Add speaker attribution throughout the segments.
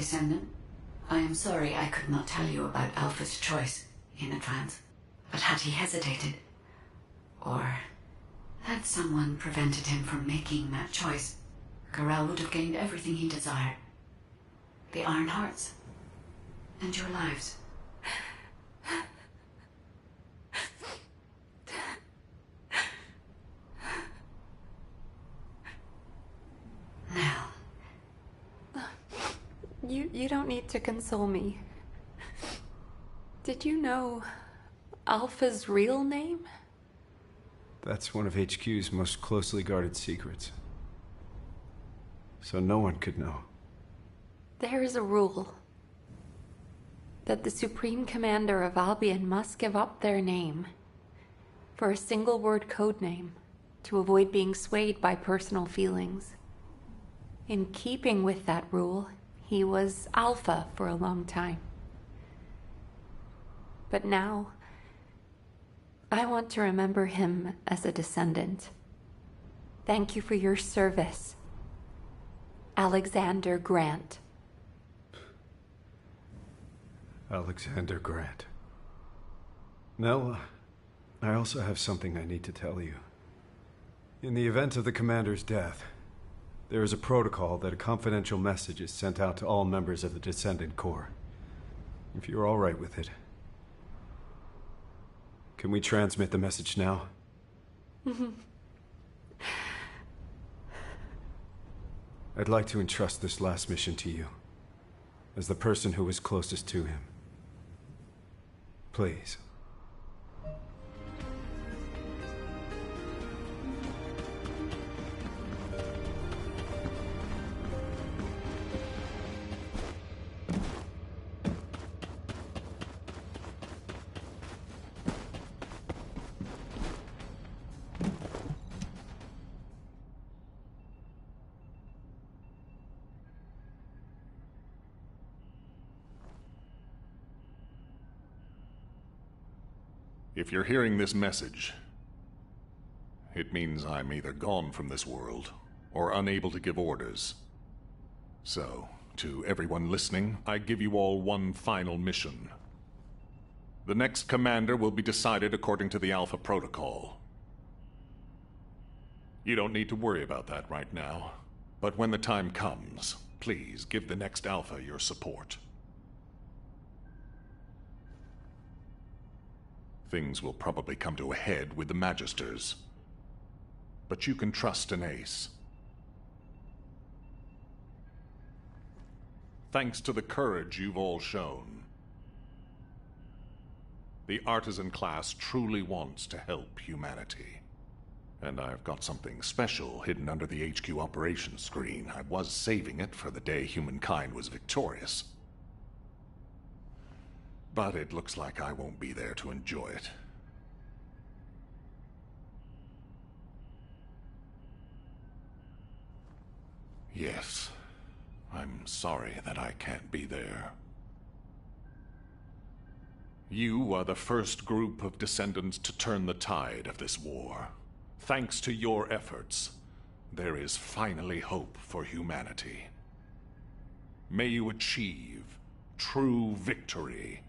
Speaker 1: Descendant. I am sorry I could not tell you about Alpha's choice in advance. But had he hesitated, or had someone prevented him from making that choice, Corel would have gained everything he desired. The Iron Hearts. And your lives. Now.
Speaker 2: You don't need to console me. Did you know Alpha's real name?
Speaker 3: That's one of HQ's most closely guarded secrets. So no one could know.
Speaker 2: There is a rule that the Supreme Commander of Albion must give up their name for a single-word codename to avoid being swayed by personal feelings. In keeping with that rule, he was Alpha for a long time. But now, I want to remember him as a descendant. Thank you for your service, Alexander Grant.
Speaker 3: Alexander Grant. Nell, I also have something I need to tell you. In the event of the Commander's death, there is a protocol that a confidential message is sent out to all members of the Descendant Corps. If you're all right with it. Can we transmit the message now? I'd like to entrust this last mission to you, as the person who was closest to him. Please.
Speaker 4: If you're hearing this message, it means I'm either gone from this world or unable to give orders. So, to everyone listening, I give you all one final mission. The next commander will be decided according to the Alpha Protocol. You don't need to worry about that right now, but when the time comes, please give the next Alpha your support. Things will probably come to a head with the Magisters. But you can trust an ace. Thanks to the courage you've all shown, the artisan class truly wants to help humanity. And I've got something special hidden under the HQ operations screen. I was saving it for the day humankind was victorious. But it looks like I won't be there to enjoy it. Yes, I'm sorry that I can't be there. You are the first group of descendants to turn the tide of this war. Thanks to your efforts, there is finally hope for humanity. May you achieve true victory.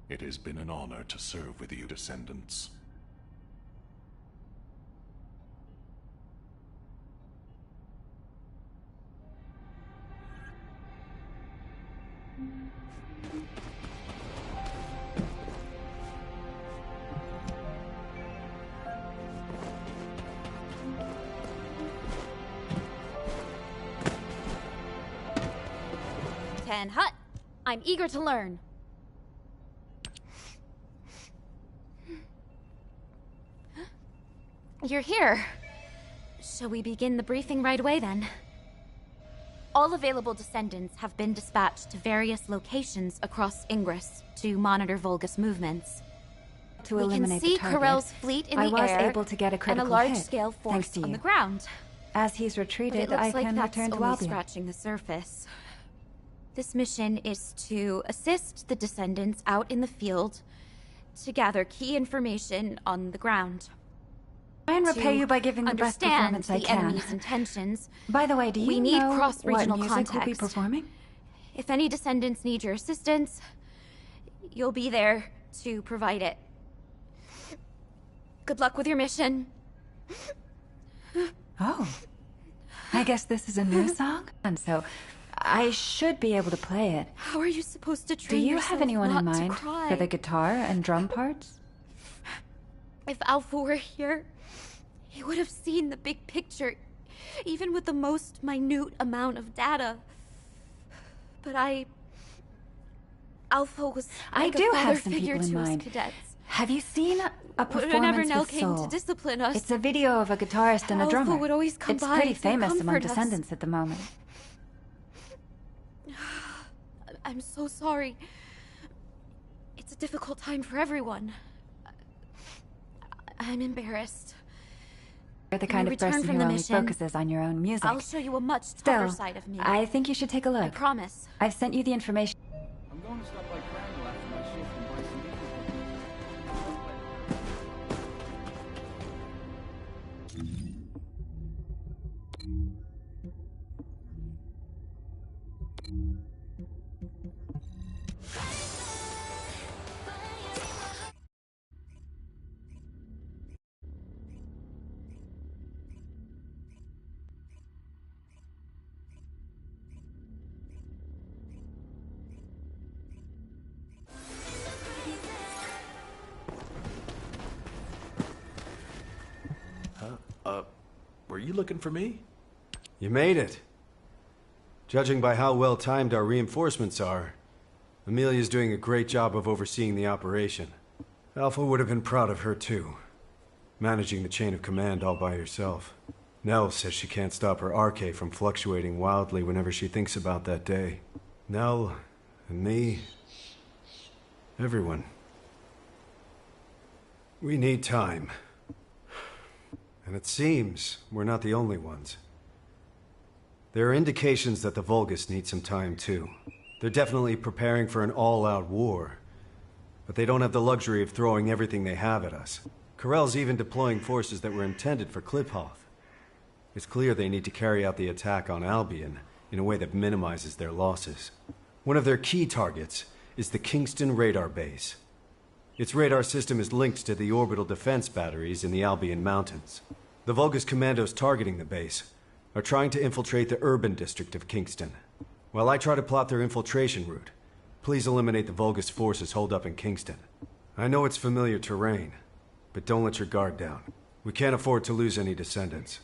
Speaker 4: It has been an honor to serve with you, Descendants.
Speaker 5: Ten Hut, I'm eager to learn. You're here. Shall we begin the briefing right away, then? All available descendants have been dispatched to various locations across Ingress to monitor Vulgus movements.
Speaker 6: To
Speaker 5: We can
Speaker 6: eliminate
Speaker 5: see
Speaker 6: the target.
Speaker 5: Corel's fleet in
Speaker 6: I
Speaker 5: the
Speaker 6: was
Speaker 5: air
Speaker 6: able to get a
Speaker 5: and
Speaker 6: critical
Speaker 5: a large
Speaker 6: hit,
Speaker 5: scale
Speaker 6: thanks
Speaker 5: force
Speaker 6: to
Speaker 5: on
Speaker 6: you.
Speaker 5: the ground.
Speaker 6: As he's
Speaker 5: But
Speaker 6: retreated,
Speaker 5: it looks
Speaker 6: I
Speaker 5: like
Speaker 6: can
Speaker 5: that's
Speaker 6: return to
Speaker 5: only
Speaker 6: Albion.
Speaker 5: scratching the surface. This mission is to assist the descendants out in the field to gather key information on the ground.
Speaker 6: try and repay you by giving the best
Speaker 5: understand
Speaker 6: performance I
Speaker 5: the
Speaker 6: can.
Speaker 5: enemy's intentions.
Speaker 6: By the way, do you
Speaker 5: We need
Speaker 6: know
Speaker 5: cross-regional
Speaker 6: what music we'll be
Speaker 5: context.
Speaker 6: performing?
Speaker 5: If any Descendants need your assistance, you'll be there to provide it. Good luck with your mission.
Speaker 6: Oh. I guess this is a new song? And so, I should be able to play it.
Speaker 5: How are you supposed to
Speaker 6: Do
Speaker 5: train
Speaker 6: you
Speaker 5: yourself
Speaker 6: have anyone in
Speaker 5: not to
Speaker 6: mind
Speaker 5: cry?
Speaker 6: for the guitar and drum parts?
Speaker 5: If Alpha were here, he would have seen the big picture, even with the most minute amount of data. But Alpha was
Speaker 6: I
Speaker 5: like
Speaker 6: do
Speaker 5: a father
Speaker 6: have some
Speaker 5: figure
Speaker 6: people in
Speaker 5: to us
Speaker 6: mind.
Speaker 5: cadets.
Speaker 6: Have you seen a
Speaker 5: Whenever
Speaker 6: performance
Speaker 5: Nell
Speaker 6: with
Speaker 5: came
Speaker 6: soul?
Speaker 5: to discipline us,
Speaker 6: It's a video of a guitarist and a
Speaker 5: Alpha
Speaker 6: drummer.
Speaker 5: would always come
Speaker 6: It's
Speaker 5: by
Speaker 6: pretty
Speaker 5: to
Speaker 6: famous among
Speaker 5: comfort us.
Speaker 6: Descendants at the moment.
Speaker 5: I'm so sorry. It's a difficult time for everyone. I'm embarrassed.
Speaker 6: You're the
Speaker 5: When
Speaker 6: kind
Speaker 5: we
Speaker 6: of
Speaker 5: return
Speaker 6: person
Speaker 5: from
Speaker 6: who
Speaker 5: the
Speaker 6: only
Speaker 5: mission,
Speaker 6: focuses on your own music.
Speaker 5: I'll show you a much tougher
Speaker 6: Still,
Speaker 5: side of me.
Speaker 6: I think you should take a
Speaker 5: I
Speaker 6: look.
Speaker 5: promise.
Speaker 6: I've sent you the information.
Speaker 7: I'm going to stop by Crandall after my shift and buy some
Speaker 8: Were you looking for me?
Speaker 3: You made it. Judging by how well timed our reinforcements are, Amelia's doing a great job of overseeing the operation. Alpha would have been proud of her too, managing the chain of command all by herself. Nell says she can't stop her RK from fluctuating wildly whenever she thinks about that day. Nell, and me, everyone. We need time. And it seems we're not the only ones. There are indications that the Vulgus need some time too. They're definitely preparing for an all-out war, but they don't have the luxury of throwing everything they have at us. Corell's even deploying forces that were intended for Kliphoth. It's clear they need to carry out the attack on Albion in a way that minimizes their losses. One of their key targets is the Kingston radar base. Its radar system is linked to the orbital defense batteries in the Albion Mountains. The Vulgus commandos targeting the base are trying to infiltrate the urban district of Kingston. While I try to plot their infiltration route, please eliminate the Vulgus forces holed up in Kingston. I know it's familiar terrain, but don't let your guard down. We can't afford to lose any Descendants.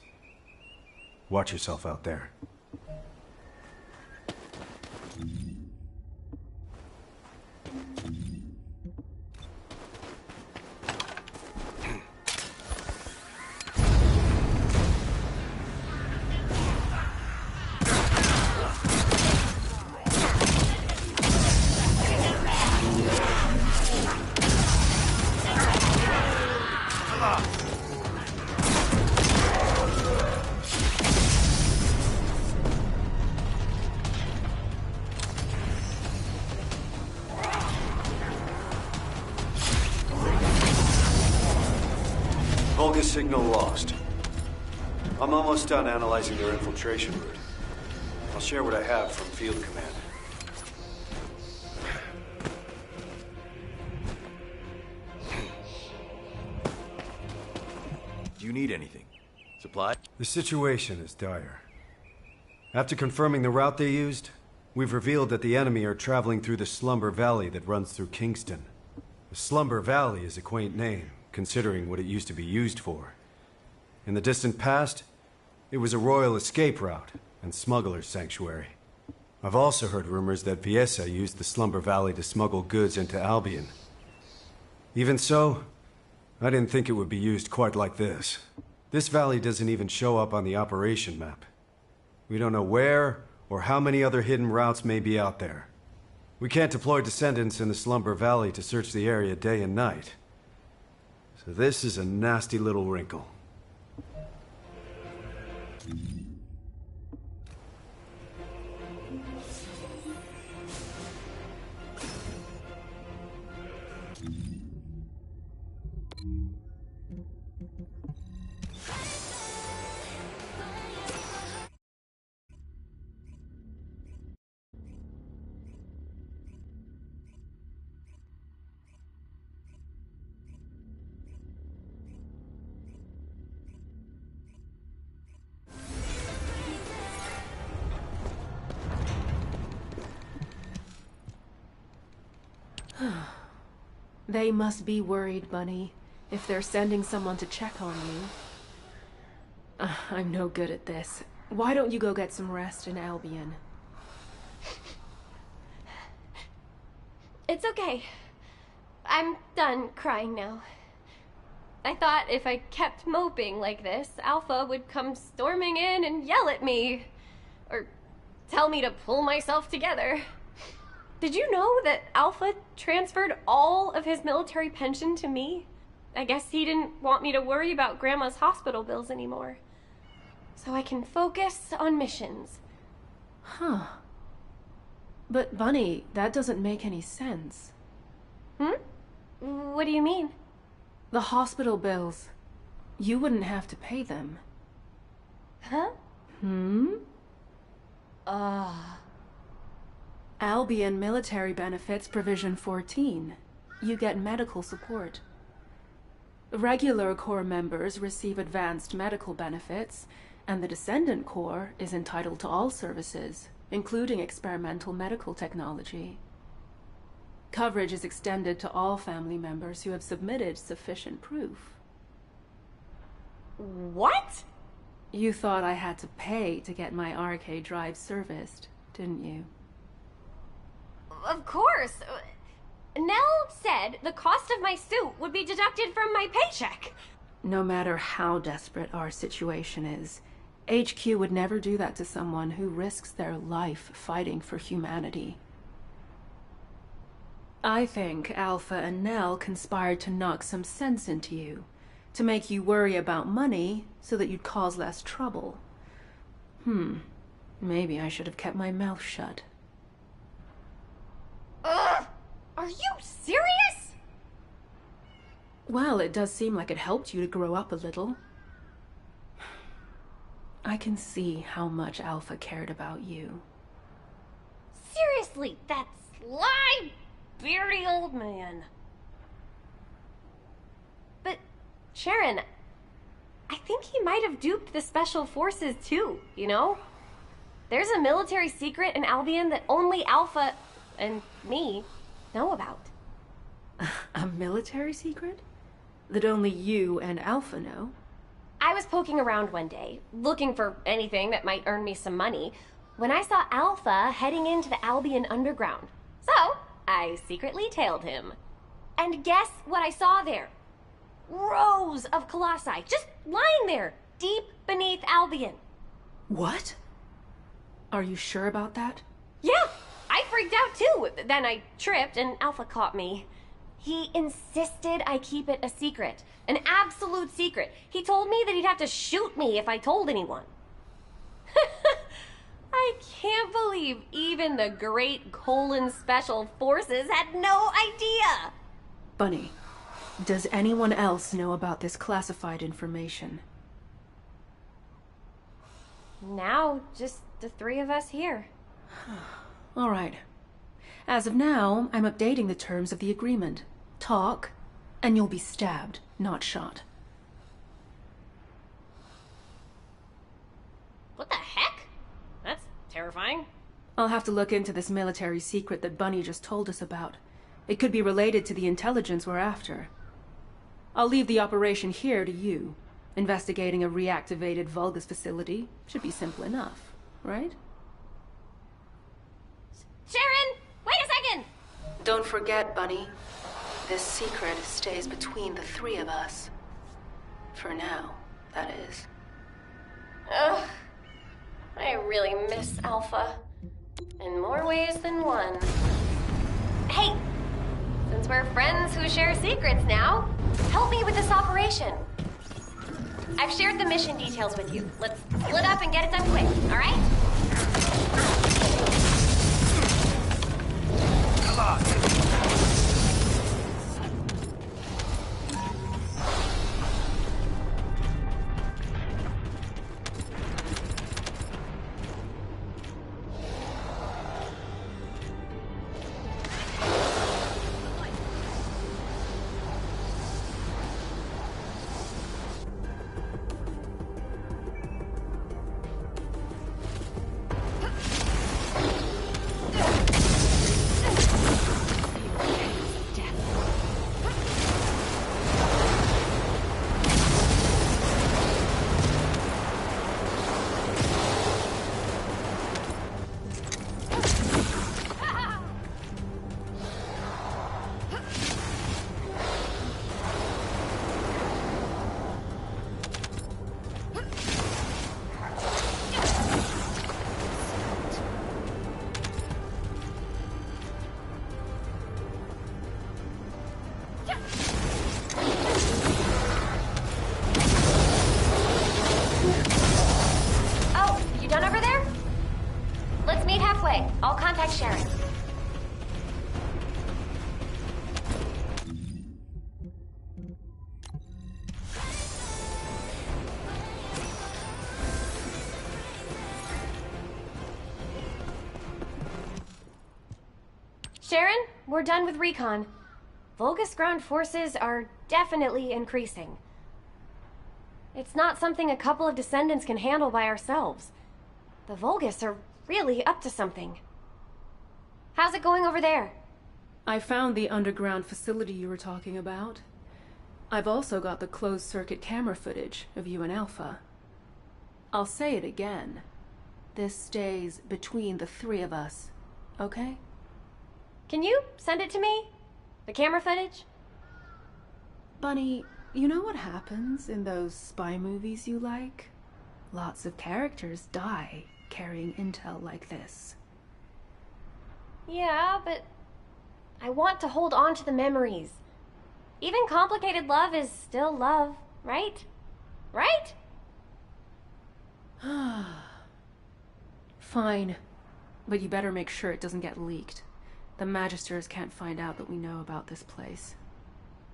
Speaker 3: Watch yourself out there. Vulgus signal lost. I'm almost done analyzing their infiltration route. I'll share what I have from Field Command.
Speaker 8: Do you need anything? Supply?
Speaker 3: The situation is dire. After confirming the route they used, we've revealed that the enemy are traveling through the Slumber Valley that runs through Kingston. The Slumber Valley is a quaint name, considering what it used to be used for. In the distant past, it was a royal escape route and smuggler's sanctuary. I've also heard rumors that Viesa used the Slumber Valley to smuggle goods into Albion. Even so, I didn't think it would be used quite like this. This valley doesn't even show up on the operation map. We don't know where or how many other hidden routes may be out there. We can't deploy Descendants in the Slumber Valley to search the area day and night. So this is a nasty little wrinkle.
Speaker 9: They must be worried, Bunny, if they're sending someone to check on you. I'm no good at this. Why don't you go get some rest in Albion?
Speaker 10: It's okay. I'm done crying now. I thought if I kept moping like this, Alpha would come storming in and yell at me. Or tell me to pull myself together. Did you know that Alpha transferred all of his military pension to me? I guess he didn't want me to worry about Grandma's hospital bills anymore. So I can focus on missions.
Speaker 9: Huh. But Bunny, that doesn't make any sense.
Speaker 10: What do you mean?
Speaker 9: The hospital bills. You wouldn't have to pay them.
Speaker 10: Huh?
Speaker 9: Albion Military Benefits Provision 14. You get medical support. Regular Corps members receive advanced medical benefits, and the Descendant Corps is entitled to all services, including experimental medical technology. Coverage is extended to all family members who have submitted sufficient proof.
Speaker 10: What?
Speaker 9: You thought I had to pay to get my arcade drive serviced, didn't you?
Speaker 10: Of course. Nell said the cost of my suit would be deducted from my paycheck.
Speaker 9: No matter how desperate our situation is, HQ would never do that to someone who risks their life fighting for humanity. I think Alpha and Nell conspired to knock some sense into you, to make you worry about money so that you'd cause less trouble. Maybe I should have kept my mouth shut.
Speaker 10: Ugh! Are you serious?
Speaker 9: Well, it does seem like it helped you to grow up a little. I can see how much Alpha cared about you.
Speaker 10: Seriously, that sly, beardy old man. But, Sharon, I think he might have duped the Special Forces too, you know? There's a military secret in Albion that only Alpha and me know about.
Speaker 9: A military secret? That only you and Alpha know?
Speaker 10: I was poking around one day, looking for anything that might earn me some money, when I saw Alpha heading into the Albion Underground. So, I secretly tailed him. And guess what I saw there? Rows of colossi, just lying there, deep beneath Albion.
Speaker 9: What? Are you sure about that?
Speaker 10: Yeah, I freaked out too. Then I tripped and Alpha caught me. He insisted I keep it a secret, an absolute secret. He told me that he'd have to shoot me if I told anyone. I can't believe even the great Special Forces had no idea.
Speaker 9: Bunny, does anyone else know about this classified information?
Speaker 10: Now, just the three of us here.
Speaker 9: All right. As of now, I'm updating the terms of the agreement. Talk, and you'll be stabbed, not shot.
Speaker 10: What the heck? That's terrifying.
Speaker 9: I'll have to look into this military secret that Bunny just told us about. It could be related to the intelligence we're after. I'll leave the operation here to you. Investigating a reactivated Vulgus facility should be simple enough, right?
Speaker 10: Sharon, wait a second!
Speaker 9: Don't forget, Bunny. This secret stays between the three of us. For now, that is.
Speaker 10: Ugh. I really miss Alpha. In more ways than one. Hey! Since we're friends who share secrets now, help me with this operation. I've shared the mission details with you. Let's split up and get it done quick, alright?
Speaker 8: Come on!
Speaker 10: Sharon. Sharon, we're done with recon. Vulgus ground forces are definitely increasing. It's not something a couple of Descendants can handle by ourselves. The Vulgus are really up to something. How's it going over there?
Speaker 9: I found the underground facility you were talking about. I've also got the closed-circuit camera footage of you and Alpha. I'll say it again. This stays between the three of us, okay?
Speaker 10: Can you send it to me? The camera footage?
Speaker 9: Bunny, you know what happens in those spy movies you like? Lots of characters die carrying intel like this.
Speaker 10: Yeah, but I want to hold on to the memories. Even complicated love is still love, right? Right?
Speaker 9: Fine, but you better make sure it doesn't get leaked. The Magisters can't find out that we know about this place.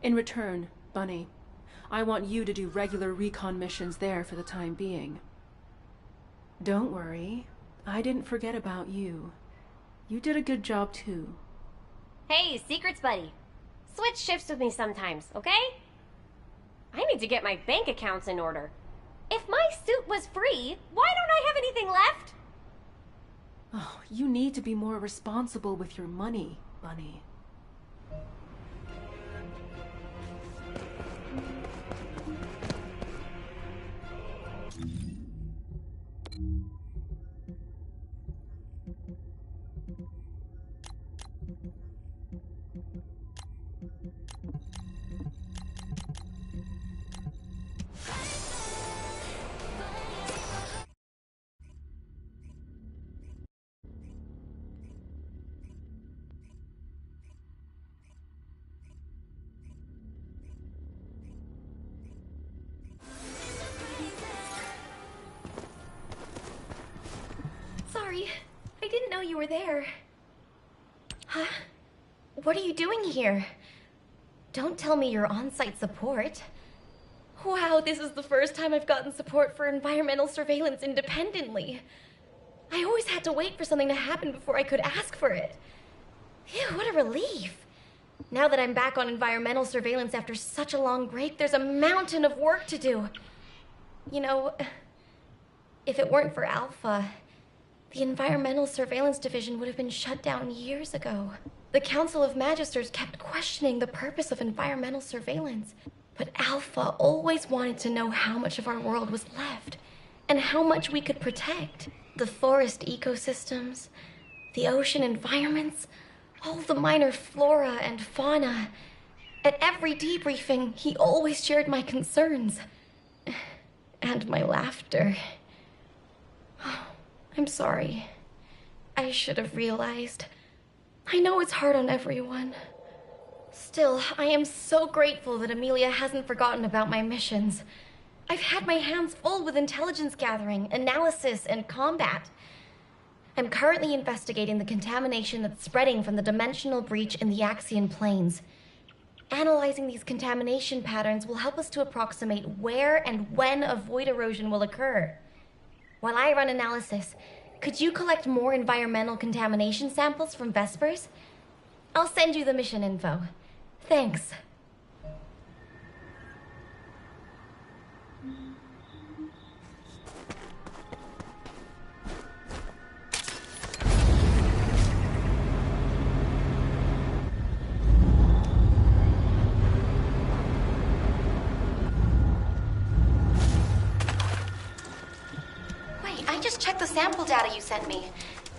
Speaker 9: In return, Bunny, I want you to do regular recon missions there for the time being. Don't worry, I didn't forget about you. You did a good job too.
Speaker 10: Hey, secrets buddy. Switch shifts with me sometimes, okay? I need to get my bank accounts in order. If my suit was free, why don't I have anything left?
Speaker 9: Oh, you need to be more responsible with your money, Bunny.
Speaker 11: Sorry, I didn't know you were there. Huh? What are you doing here? Don't tell me you're on-site support. Wow, this is the first time I've gotten support for environmental surveillance independently. I always had to wait for something to happen before I could ask for it. Phew, what a relief. Now that I'm back on environmental surveillance after such a long break, there's a mountain of work to do. You know, if it weren't for Alpha, the Environmental Surveillance Division would have been shut down years ago. The Council of Magisters kept questioning the purpose of environmental surveillance, but Alpha always wanted to know how much of our world was left, and how much we could protect. The forest ecosystems, the ocean environments, all the minor flora and fauna. At every debriefing, he always shared my concerns. And my laughter. I'm sorry. I should have realized. I know it's hard on everyone. Still, I am so grateful that Amelia hasn't forgotten about my missions. I've had my hands full with intelligence gathering, analysis, and combat. I'm currently investigating the contamination that's spreading from the dimensional breach in the Axian plains. Analyzing these contamination patterns will help us to approximate where and when a void erosion will occur. While I run analysis, could you collect more environmental contamination samples from Vespers? I'll send you the mission info. Thanks. I just checked the sample data you sent me.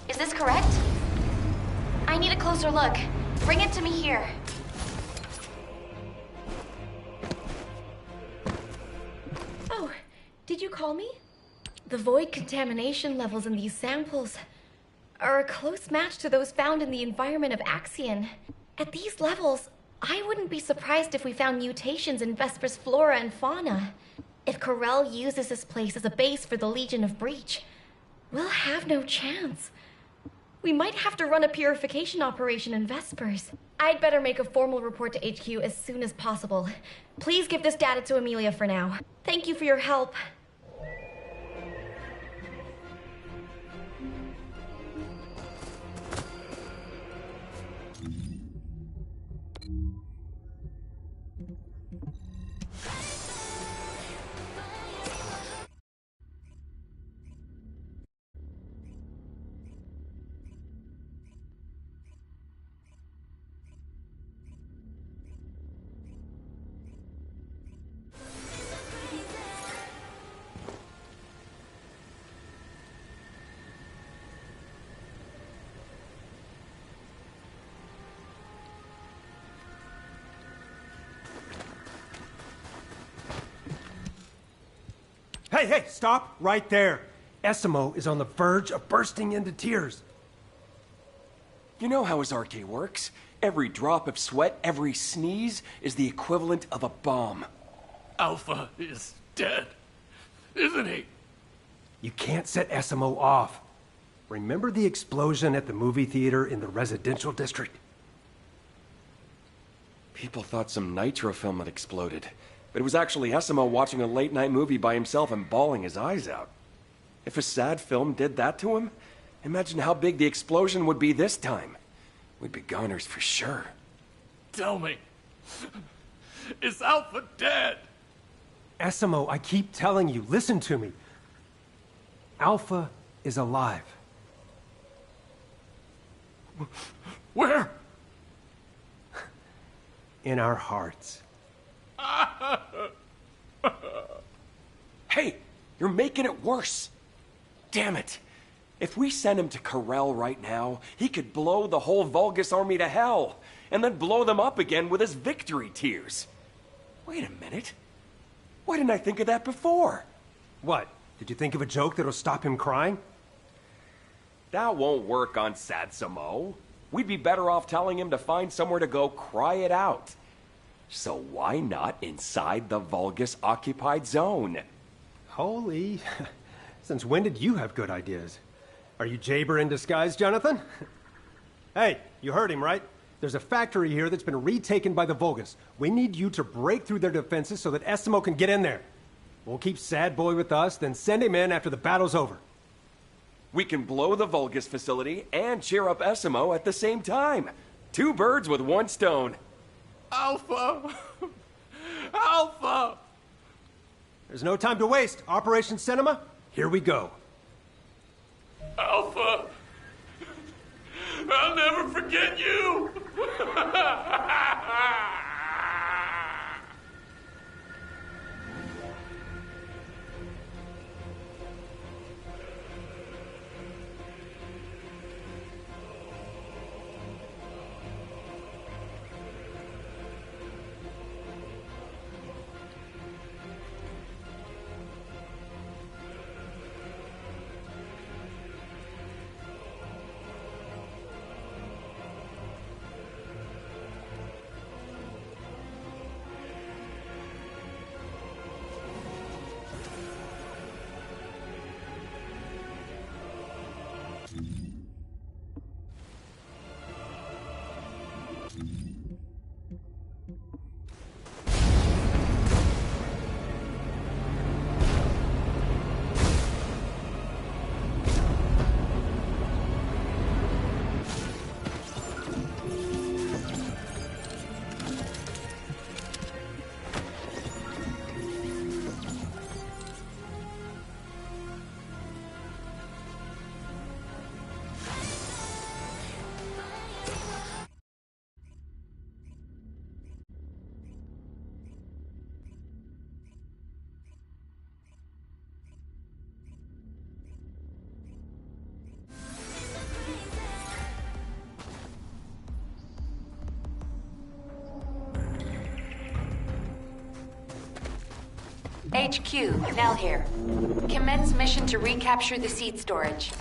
Speaker 11: Is this correct? I need a closer look. Bring it to me here. Oh, did you call me? The void contamination levels in these samples are a close match to those found in the environment of Axion. At these levels, I wouldn't be surprised if we found mutations in Vesper's flora and fauna. If Corel uses this place as a base for the Legion of Breach, we'll have no chance. We might have to run a purification operation in Vespers. I'd better make a formal report to HQ as soon as possible. Please give this data to Amelia for now. Thank you for your help.
Speaker 12: Hey, stop right there. Esimo is on the verge of bursting into tears.
Speaker 13: You know how his RK works. Every drop of sweat, every sneeze is the equivalent of a bomb.
Speaker 8: Alpha is dead, isn't he?
Speaker 12: You can't set Esimo off. Remember the explosion at the movie theater in the residential district?
Speaker 13: People thought some nitro film had exploded, but it was actually Esimo watching a late-night movie by himself and bawling his eyes out. If a sad film did that to him, imagine how big the explosion would be this time. We'd be goners for sure.
Speaker 8: Tell me, is Alpha dead?
Speaker 12: Esimo, I keep telling you, listen to me. Alpha is alive.
Speaker 8: Where?
Speaker 12: In our hearts.
Speaker 13: Hey, you're making it worse. Damn it. If we send him to Corel right now, he could blow the whole Vulgus army to hell, and then blow them up again with his victory tears. Wait a minute. Why didn't I think of that before?
Speaker 12: What? Did you think of a joke that'll stop him crying?
Speaker 13: That won't work on Satsamo. We'd be better off telling him to find somewhere to go cry it out. So why not inside the Vulgus-occupied zone?
Speaker 12: Holy... Since when did you have good ideas? Are you Jaber in disguise, Jonathan? Hey, you heard him, right? There's a factory here that's been retaken by the Vulgus. We need you to break through their defenses so that Esimo can get in there. We'll keep Sad Boy with us, then send him in after the battle's over.
Speaker 13: We can blow the Vulgus facility and cheer up Esimo at the same time. 2 birds with 1 stone.
Speaker 8: Alpha! Alpha!
Speaker 12: There's no time to waste. Operation Cinema, here we go.
Speaker 8: Alpha! I'll never forget you!
Speaker 2: HQ, Nell here. Commence mission to recapture the seed storage.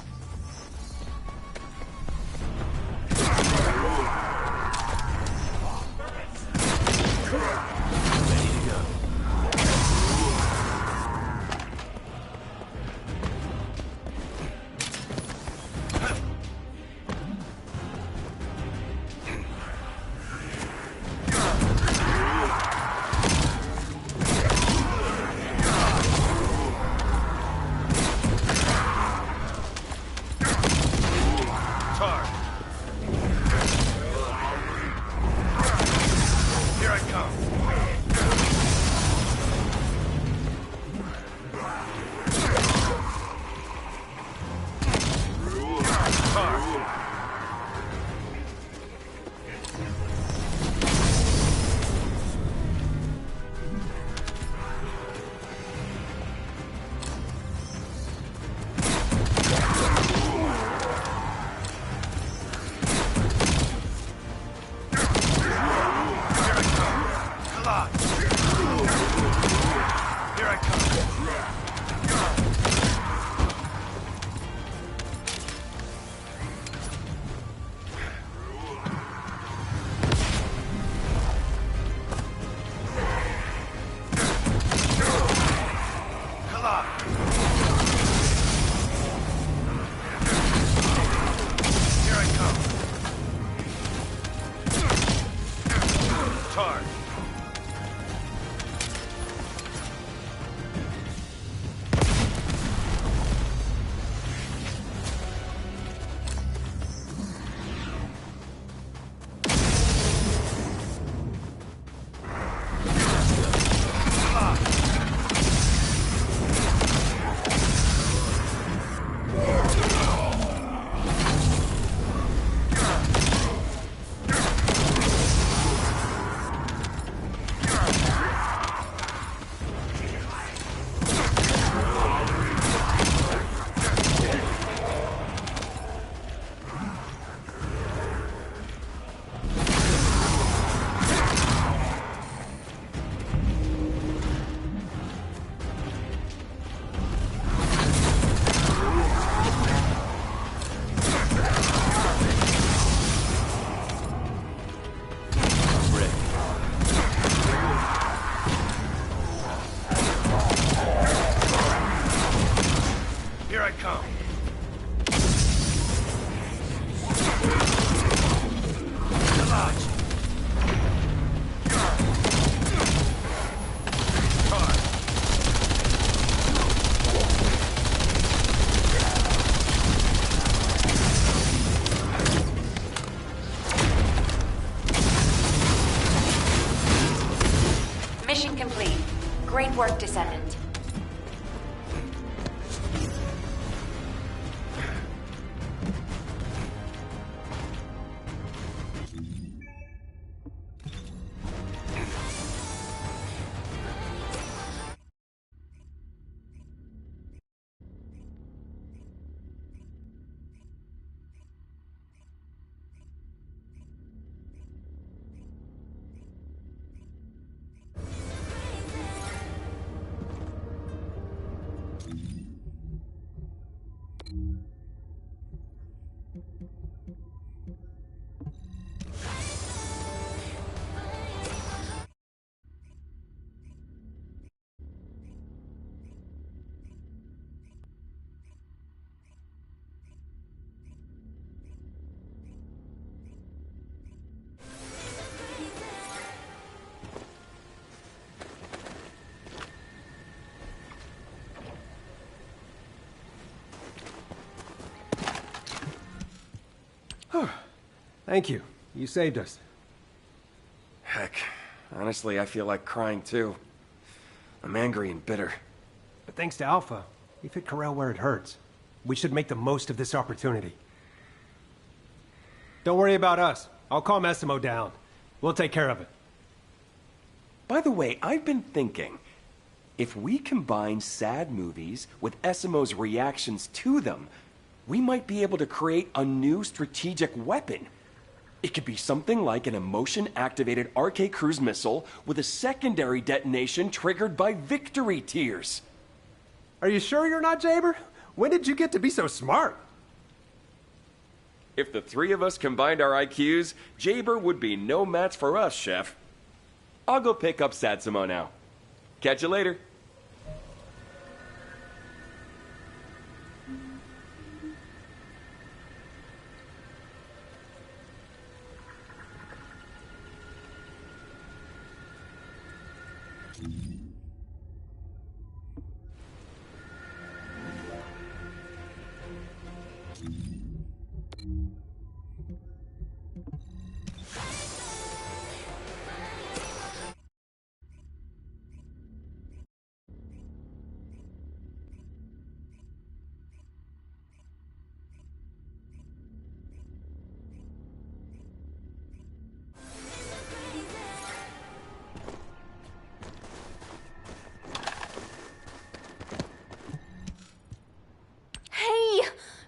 Speaker 14: Mission complete. Great work, Descendant.
Speaker 12: Thank you. You saved us.
Speaker 13: Heck, honestly, I feel like crying too. I'm angry and bitter.
Speaker 12: But thanks to Alpha, we've hit Corel where it hurts. We should make the most of this opportunity. Don't worry about us. I'll calm Essimo down. We'll take care of it.
Speaker 13: By the way, I've been thinking, if we combine sad movies with Essimo's reactions to them, we might be able to create a new strategic weapon. It could be something like an emotion-activated RK cruise missile with a secondary detonation triggered by victory tears.
Speaker 12: Are you sure you're not Jaber? When did you get to be so smart?
Speaker 13: If the three of us combined our IQs, Jaber would be no match for us, Chef. I'll go pick up Satsuma now. Catch you later.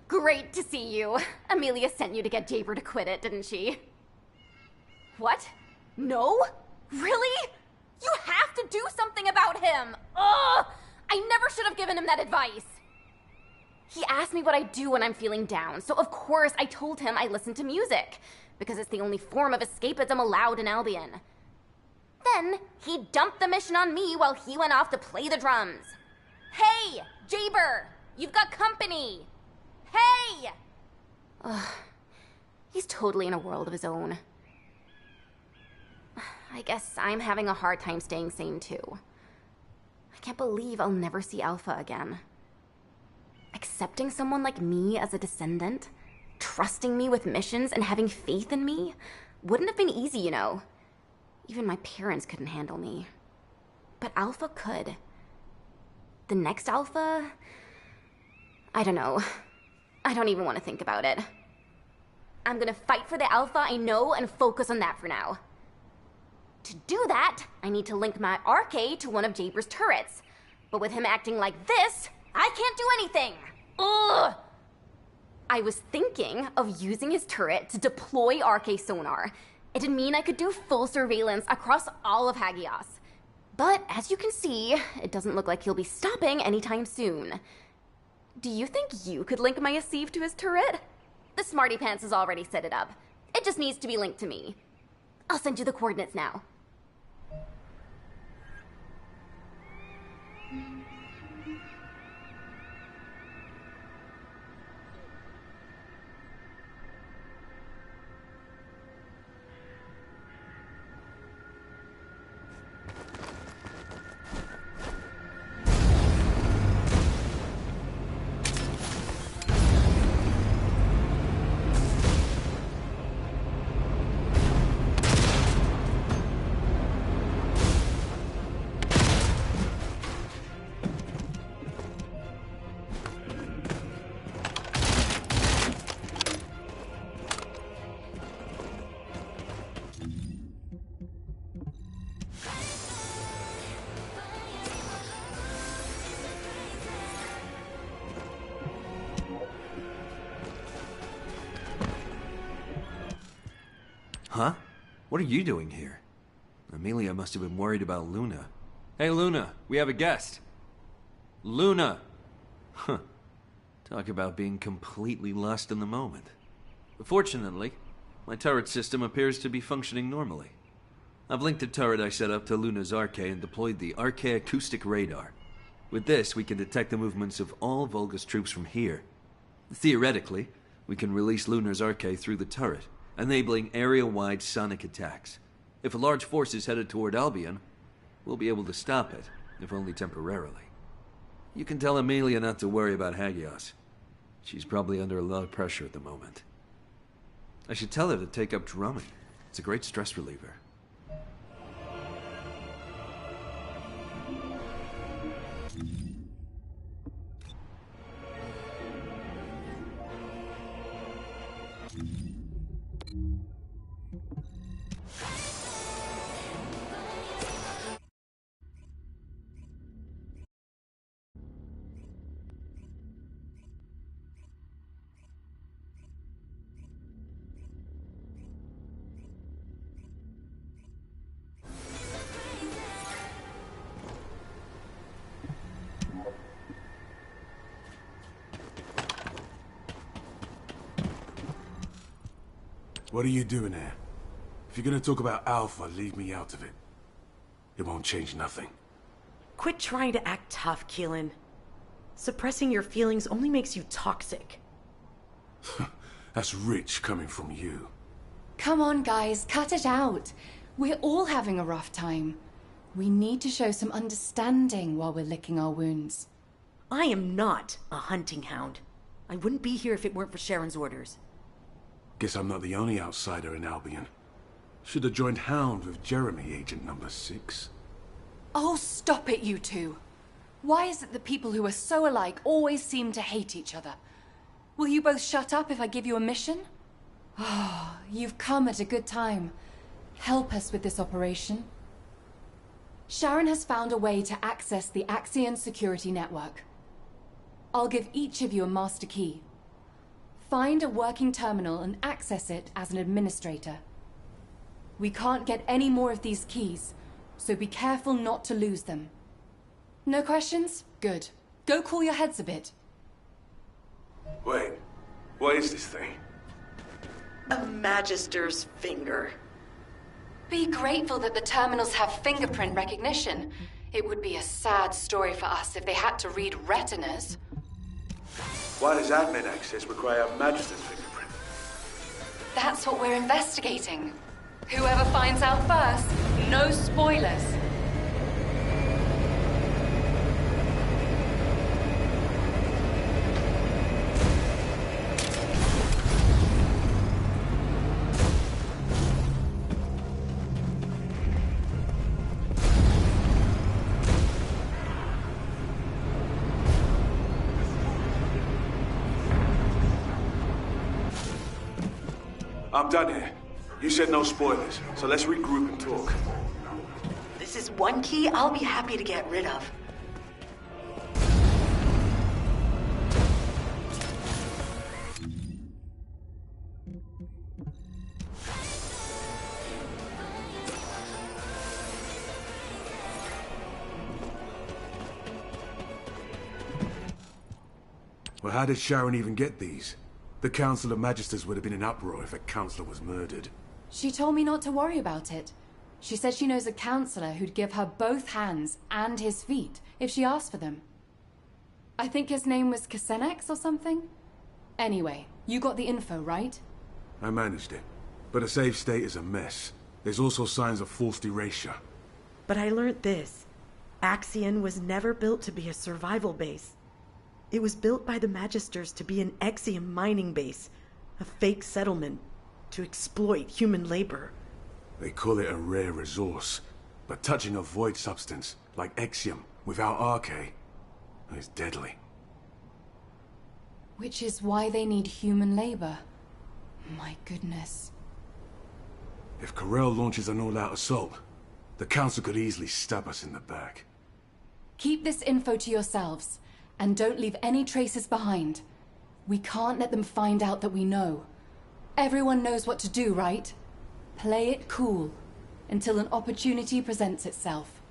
Speaker 5: Great to see you. Amelia sent you to get Jaber to quit it, didn't she? What? No? Really? You have to do something about him! Ugh! I never should have given him that advice. He asked me what I do when I'm feeling down, so of course I told him I listen to music, because it's the only form of escapism allowed in Albion. Then, he dumped the mission on me while he went off to play the drums. Hey, Jaber! You've got company! Hey! Ugh, he's totally in a world of his own. I guess I'm having a hard time staying sane too. I can't believe I'll never see Alpha again. Accepting someone like me as a descendant, trusting me with missions and having faith in me, wouldn't have been easy, you know. Even my parents couldn't handle me. But Alpha could. The next Alpha? I don't know. I don't even want to think about it. I'm gonna fight for the Alpha I know and focus on that for now. To do that, I need to link my RK to one of Jaber's turrets. But with him acting like this, I can't do anything! Ugh! I was thinking of using his turret to deploy RK sonar. It'd mean I could do full surveillance across all of Hagios. But as you can see, it doesn't look like he'll be stopping anytime soon. Do you think you could link my Asif to his turret? The Smarty Pants has already set it up. It just needs to be linked to me. I'll send you the coordinates now.
Speaker 15: Huh? What are you doing here? Amelia must have been worried about Luna. Hey, Luna, we have a guest. Luna! Huh. Talk about being completely lost in the moment. Fortunately, my turret system appears to be functioning normally. I've linked the turret I set up to Luna's Arche and deployed the Arche acoustic radar. With this, we can detect the movements of all Vulgus troops from here. Theoretically, we can release Luna's Arche through the turret, enabling area-wide sonic attacks. If a large force is headed toward Albion, we'll be able to stop it, if only temporarily. You can tell Amelia not to worry about Hagios. She's probably under a lot of pressure at the moment. I should tell her to take up drumming. It's a great stress reliever.
Speaker 16: What are you doing here? If you're gonna talk about Alpha, leave me out of it. It won't change nothing.
Speaker 17: Quit trying to act tough, Keelan. Suppressing your feelings only makes you toxic.
Speaker 16: That's rich coming from you.
Speaker 18: Come on, guys, cut it out. We're all having a rough time. We need to show some understanding while we're licking our wounds.
Speaker 17: I am not a hunting hound. I wouldn't be here if it weren't for Sharon's orders.
Speaker 16: Guess I'm not the only outsider in Albion. Should have joined Hound with Jeremy, Agent number 6.
Speaker 18: Oh, stop it, you two. Why is it that people who are so alike always seem to hate each other? Will you both shut up if I give you a mission? Oh, you've come at a good time. Help us with this operation. Sharon has found a way to access the Axion security network. I'll give each of you a master key. Find a working terminal and access it as an administrator. We can't get any more of these keys, so be careful not to lose them. No questions? Good. Go cool your heads a bit.
Speaker 16: Wait, what is this thing?
Speaker 19: A Magister's finger.
Speaker 18: Be grateful that the terminals have fingerprint recognition. It would be a sad story for us if they had to read retinas.
Speaker 16: Why does admin access require a Magister's fingerprint?
Speaker 18: That's what we're investigating. Whoever finds out first, no spoilers.
Speaker 16: I'm done here. You said no spoilers, so let's regroup and talk.
Speaker 19: This is one key I'll be happy to get rid of.
Speaker 16: Well, how did Sharon even get these? The Council of Magisters would have been in uproar if a councillor was murdered.
Speaker 18: She told me not to worry about it. She said she knows a counselor who'd give her both hands and his feet if she asked for them. I think his name was Kasenex or something? Anyway, you got the info, right?
Speaker 16: I managed it. But a save state is a mess. There's also signs of forced erasure.
Speaker 17: But I learned this. Axion was never built to be a survival base. It was built by the Magisters to be an Exium mining base, a fake settlement, to exploit human labor.
Speaker 16: They call it a rare resource, but touching a void substance, like Exium, without Arche, is deadly.
Speaker 18: Which is why they need human labor. My goodness.
Speaker 16: If Corel launches an all-out assault, the Council could easily stab us in the back.
Speaker 18: Keep this info to yourselves. And don't leave any traces behind. We can't let them find out that we know. Everyone knows what to do, right? Play it cool until an opportunity presents itself.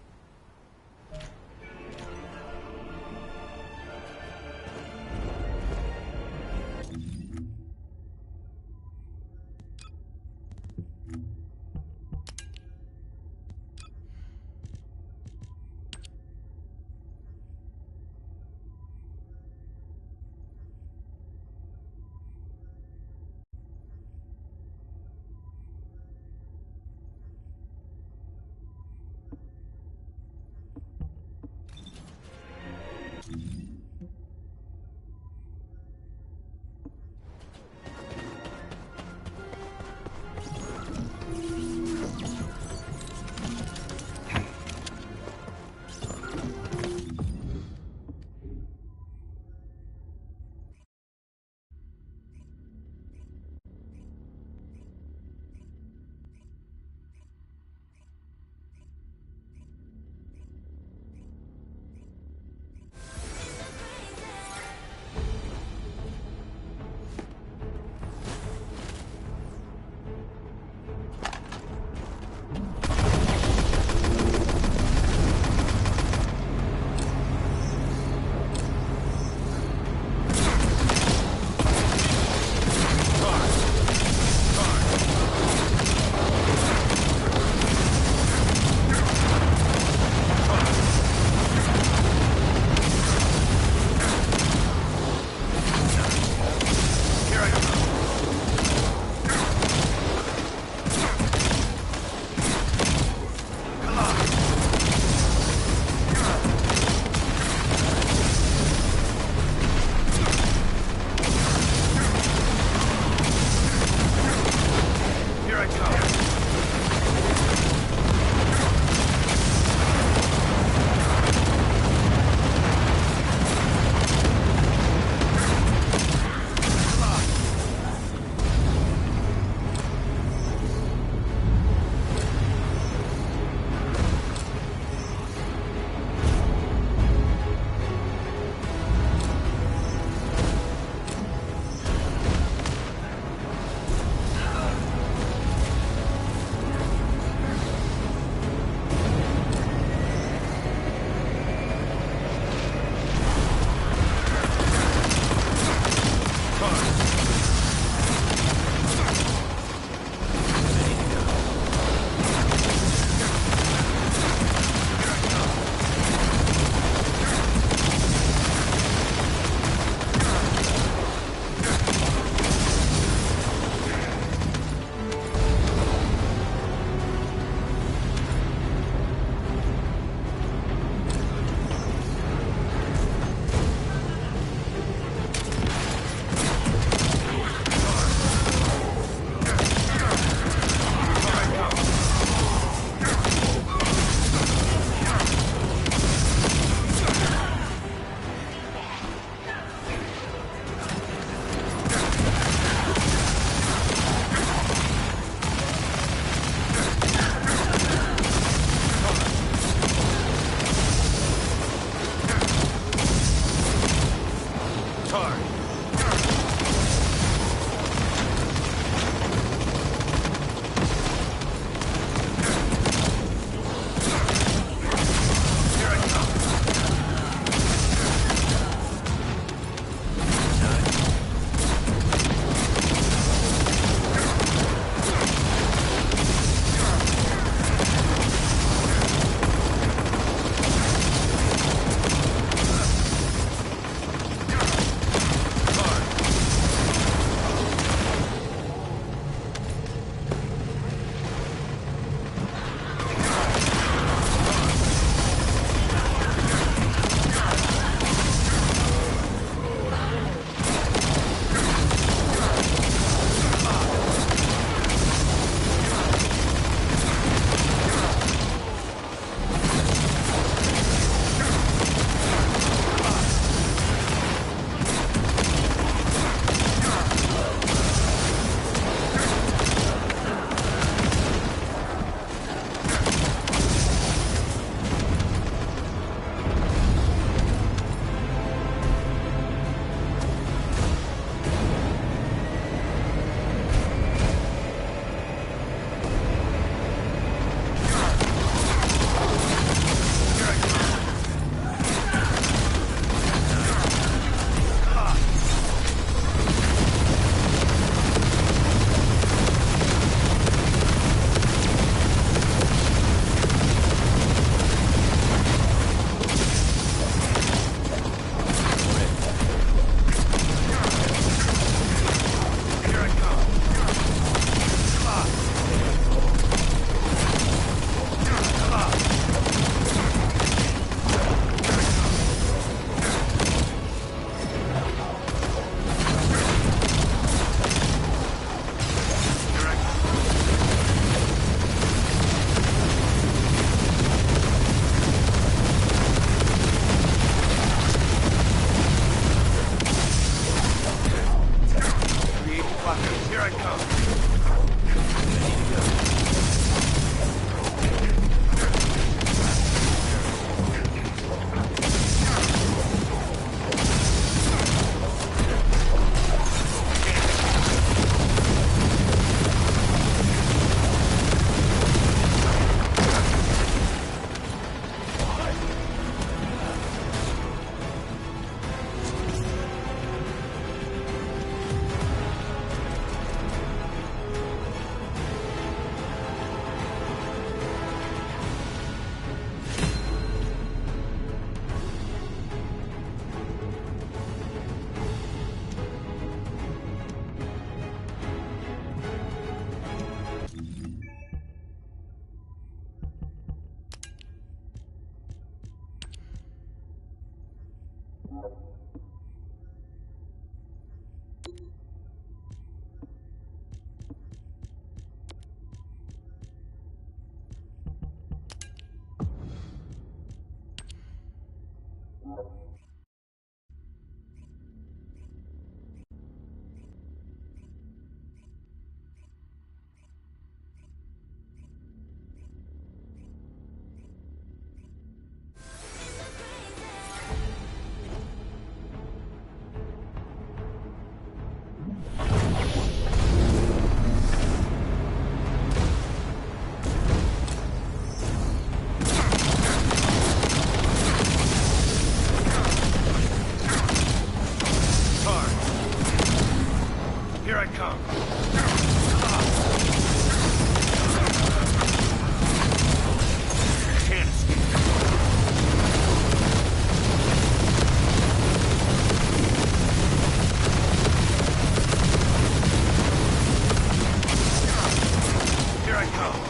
Speaker 8: Time.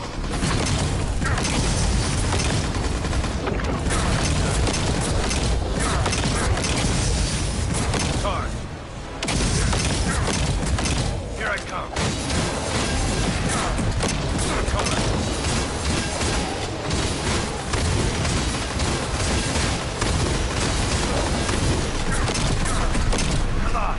Speaker 8: Here I come. I'm coming. Come on.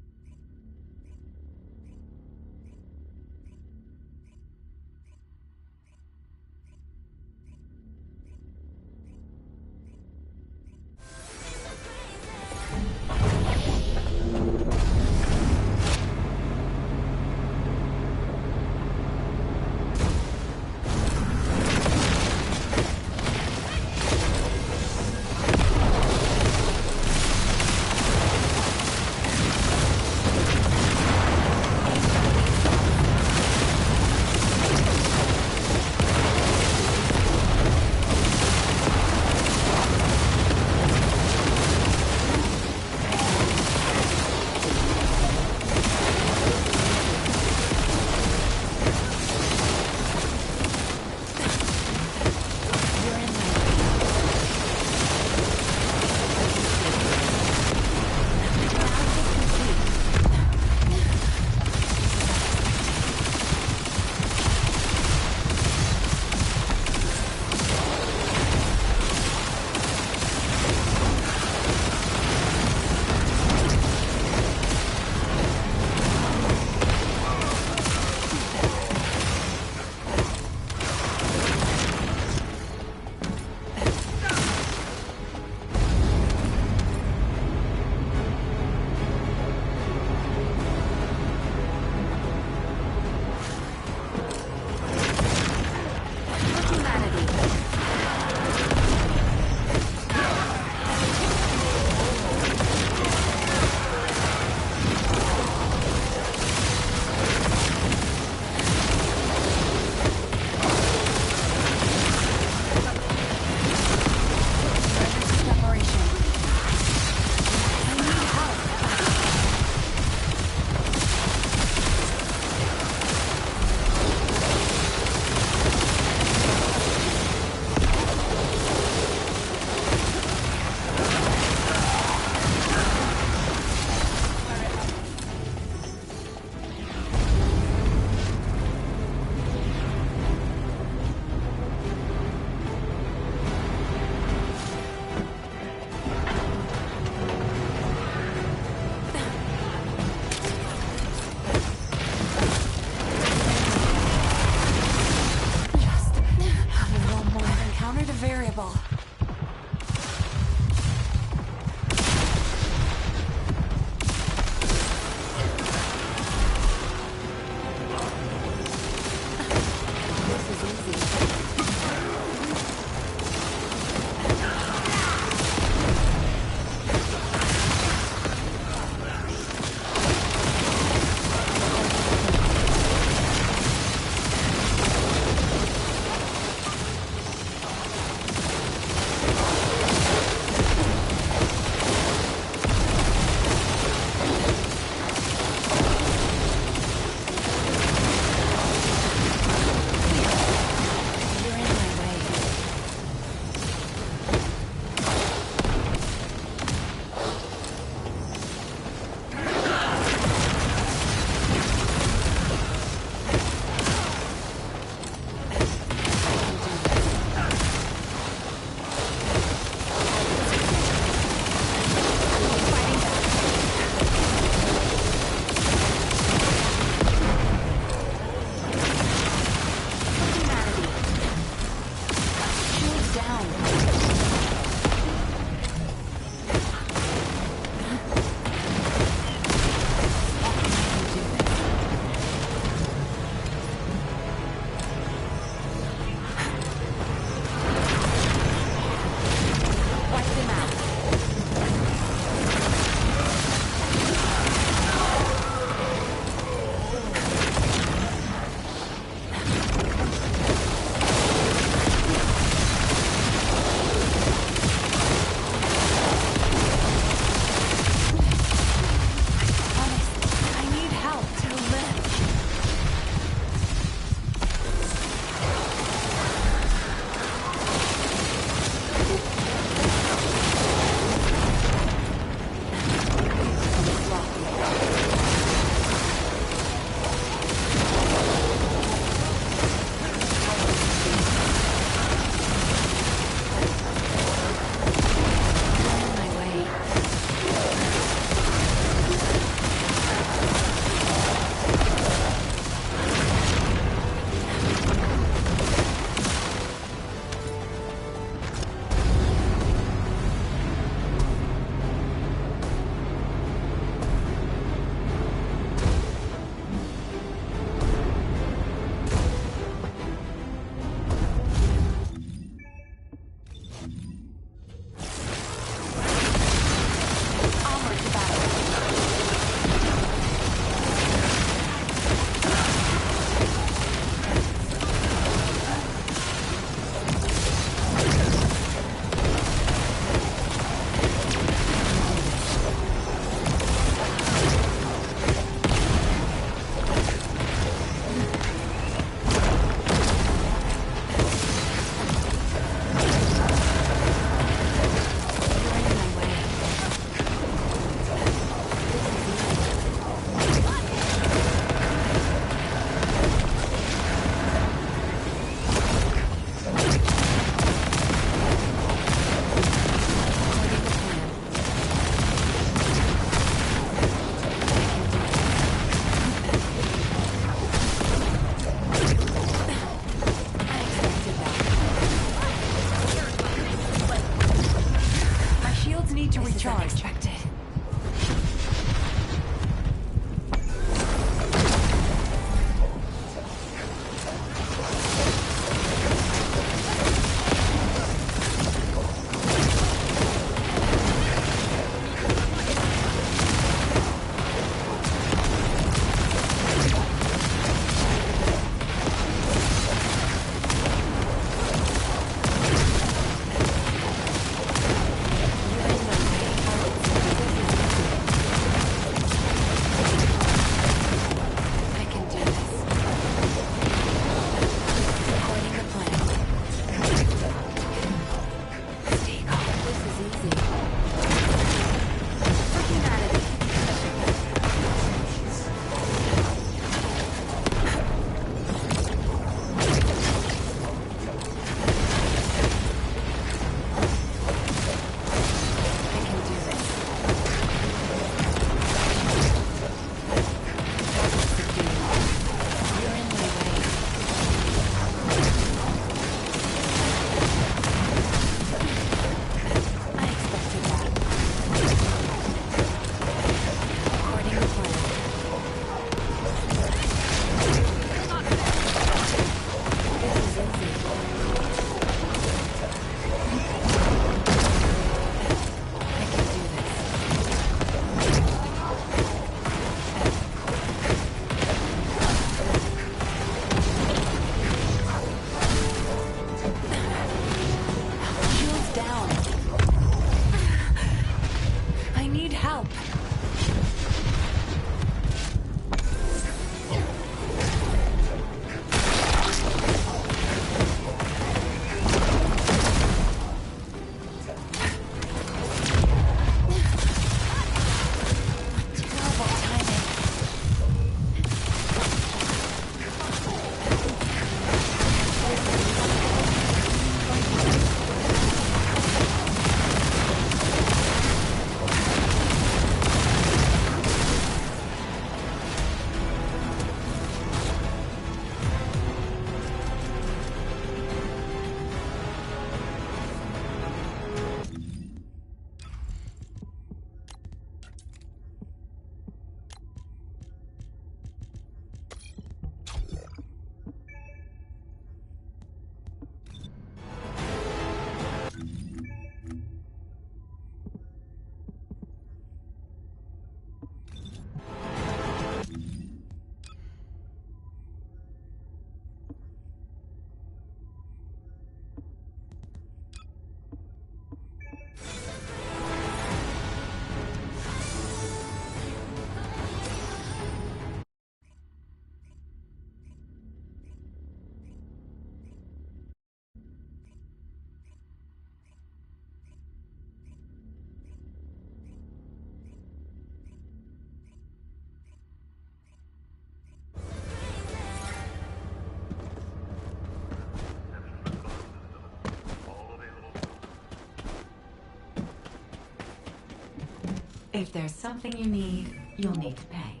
Speaker 6: If there's something you need, you'll need to pay.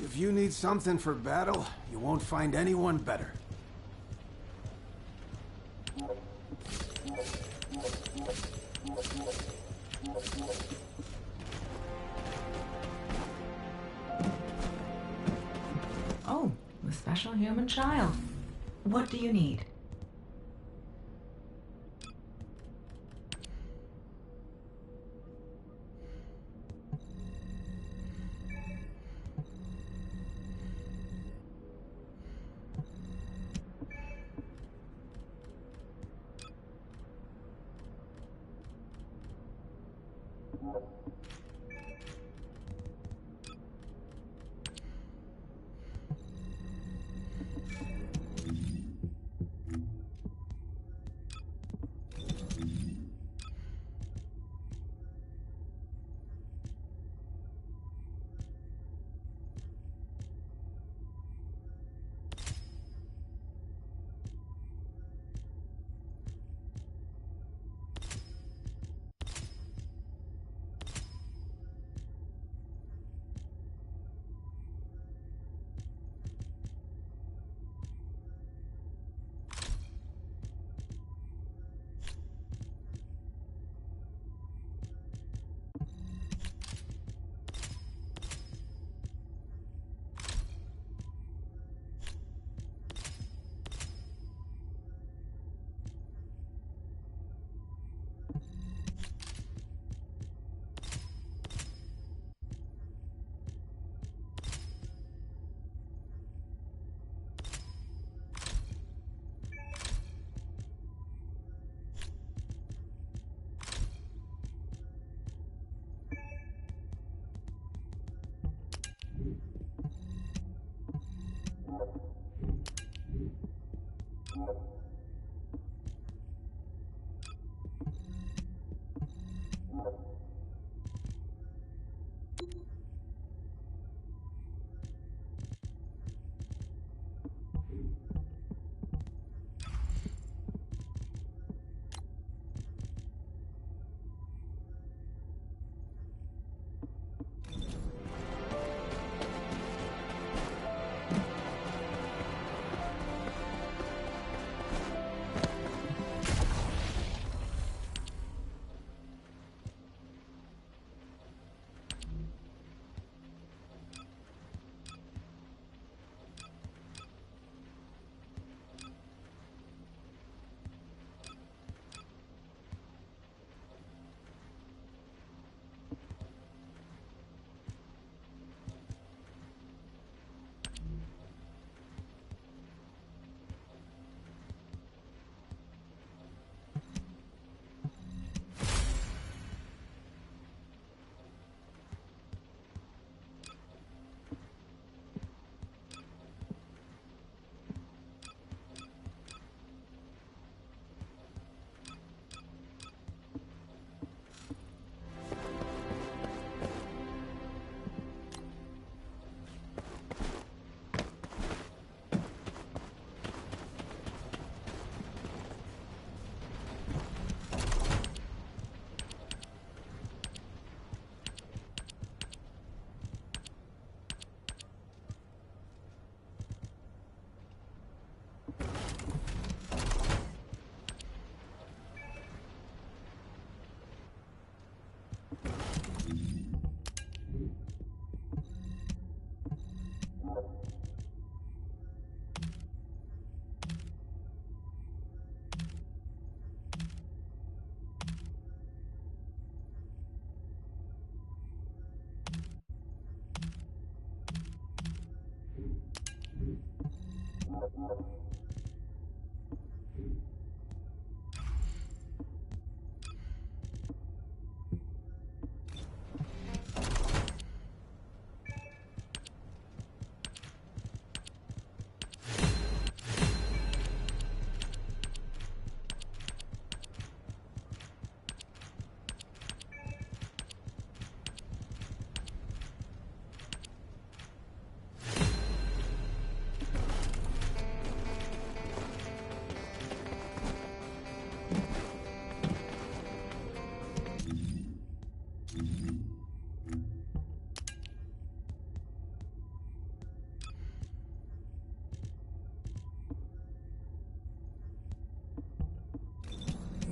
Speaker 3: If you need something for battle, you won't find anyone better.
Speaker 6: Oh, the special human child. What do you need?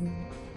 Speaker 20: soon.